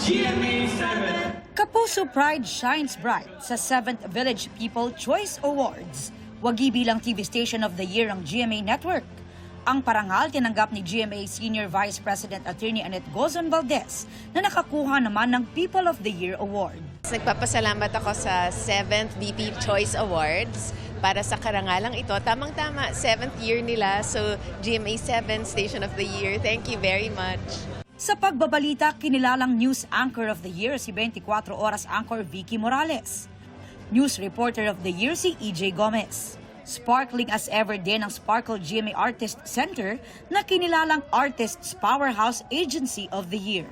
GMA 7. Kapuso Pride shines bright sa 7th Village People Choice Awards. Wagi bilang TV Station of the Year ang GMA Network. Ang parangal tinanggap ni GMA Senior Vice President Attorney Annette Gozon Valdez na nakakuha naman ng People of the Year Award. Nagpapasalamat ako sa 7th VP Choice Awards para sa karangalang ito. Tamang-tama, 7th year nila. So, GMA 7 Station of the Year. Thank you very much. Sa pagbabalita, kinilalang News Anchor of the Year si 24 Oras Anchor Vicky Morales. News Reporter of the Year si EJ Gomez. Sparkling as ever din ang Sparkle GMA Artist Center na kinilalang Artists Powerhouse Agency of the Year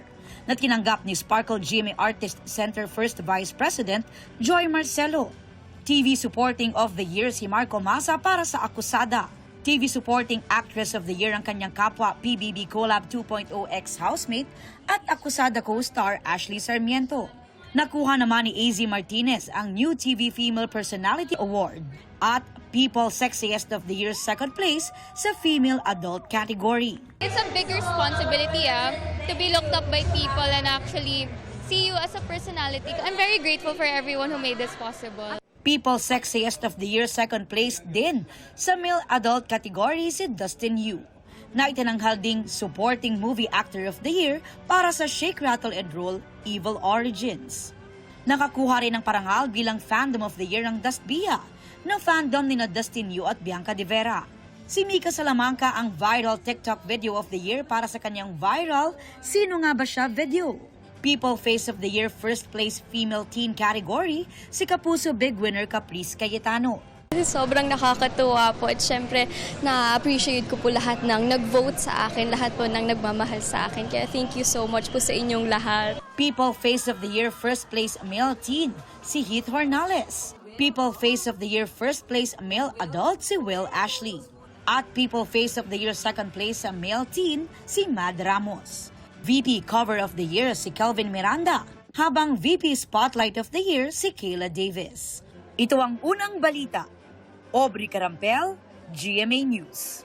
na tinanggap ni Sparkle GMA Artist Center First Vice President Joy Marcelo. TV Supporting of the Year si Marco Masa para sa Akusada. TV Supporting Actress of the Year ang kanyang kapwa PBB Collab 2.0 ex-housemate at Akusada co-star Ashley Sarmiento. Nakuha naman ni AZ Martinez ang New TV Female Personality Award at People Sexiest of the Year second place sa Female Adult category. It's a big responsibility to be looked up by people and actually see you as a personality. I'm very grateful for everyone who made this possible. People Sexiest of the Year second place din sa Male Adult category si Dustin Yu, na itinanghal ding Supporting Movie Actor of the Year para sa Shake, Rattle and Roll Evil Origins. Nakakuha rin ng parangal bilang Fandom of the Year ang Dustbia ng fandom ni na Dustin Yu at Bianca De Vera. Si Mika Salamanca ang Viral TikTok Video of the Year para sa kanyang viral Sino Nga Ba Siya video. People Face of the Year first place female teen category si Kapuso Big Winner Caprice Cayetano. Sobrang nakakatuwa po at syempre na-appreciate ko po lahat ng nag-vote sa akin, lahat po ng nagmamahal sa akin. Kaya thank you so much po sa inyong lahat. People Face of the Year first place male teen si Heath Hornales. People Face of the Year first place male adult si Will Ashley. At People Face of the Year second place sa male teen si Mad Ramos. VP Cover of the Year si Kelvin Miranda, habang VP Spotlight of the Year si Kayla Davis. Ito ang unang balita. Aubrey Carampel, GMA News.